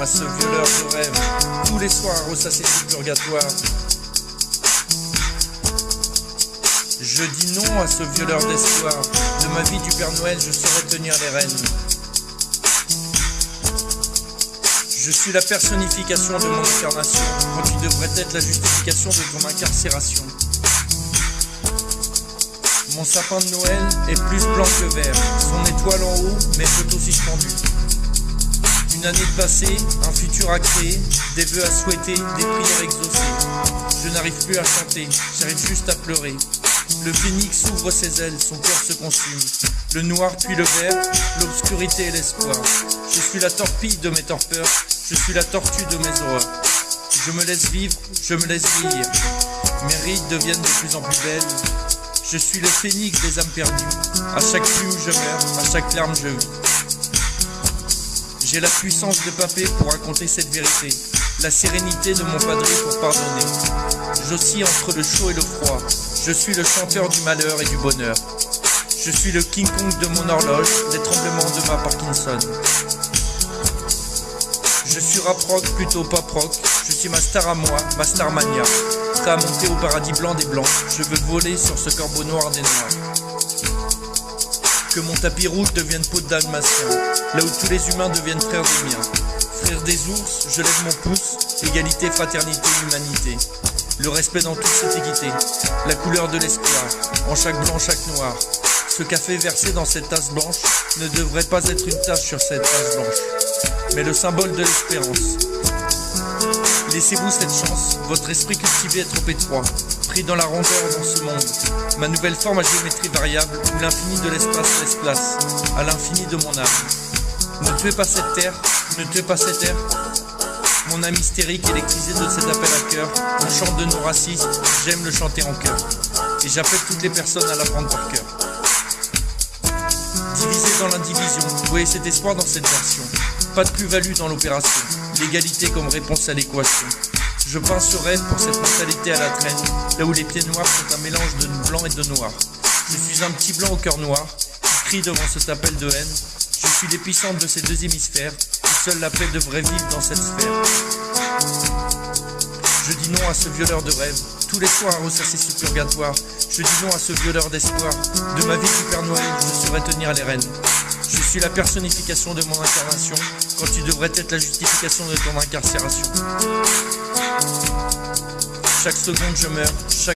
à ce violeur de rêve, tous les soirs ressasser du purgatoire. Je dis non à ce violeur d'espoir, de ma vie du Père Noël je saurais tenir les rênes. Je suis la personnification de mon incarnation, quand tu devrais être la justification de ton incarcération. Mon sapin de Noël est plus blanc que vert, son étoile en haut, mes photos suspendues. Une année de passé, un futur à créer, des vœux à souhaiter, des prières exaucées. Je n'arrive plus à chanter, j'arrive juste à pleurer. Le phénix ouvre ses ailes, son cœur se consume. Le noir puis le vert, l'obscurité et l'espoir. Je suis la torpille de mes torpeurs, je suis la tortue de mes horreurs. Je me laisse vivre, je me laisse vieillir. Mes rides deviennent de plus en plus belles. Je suis le phénix des âmes perdues. À chaque plume je meurs, à chaque larme je vis. J'ai la puissance de Papé pour raconter cette vérité, la sérénité de mon padré pour pardonner. J'oscille entre le chaud et le froid. Je suis le chanteur du malheur et du bonheur. Je suis le King Kong de mon horloge, les tremblements de ma Parkinson. Je suis rap rock plutôt pop rock. Je suis ma star à moi, ma star mania. Prêt à monter au paradis blanc des blancs. Je veux voler sur ce corbeau noir des noirs. Que mon tapis rouge devienne peau de dalmatien, là où tous les humains deviennent frères des miens. Frères des ours, je lève mon pouce. Égalité, fraternité, humanité. Le respect dans toute cette équité. La couleur de l'espoir, en chaque blanc, chaque noir. Ce café versé dans cette tasse blanche ne devrait pas être une tache sur cette tasse blanche, mais le symbole de l'espérance. Laissez-vous cette chance, votre esprit cultivé est trop étroit, pris dans la rondeur dans ce monde. Ma nouvelle forme à géométrie variable, où l'infini de l'espace laisse place à l'infini de mon âme. Ne tuez pas cette terre, ne tuez pas cette terre. Mon âme hystérique électrisée de cet appel à cœur. On chante de nos racistes, j'aime le chanter en chœur. Et j'appelle toutes les personnes à l'apprendre par cœur. Divisé dans l'indivision, vous voyez cet espoir dans cette version. Pas de plus-value dans l'opération, l'égalité comme réponse à l'équation. Je peins ce rêve pour cette mentalité à la traîne, là où les pieds noirs sont un mélange de blanc et de noir. Je suis un petit blanc au cœur noir, qui crie devant cet appel de haine. Je suis l'épicentre de ces deux hémisphères, où seule la paix devrait vivre dans cette sphère. Je dis non à ce violeur de rêve, tous les soirs à ressasser ce purgatoire. Je dis non à ce violeur d'espoir, de ma vie du Père Noël, je saurais tenir les rênes. Je suis la personnification de mon incarnation, quand tu devrais être la justification de ton incarcération. Chaque seconde je meurs, chaque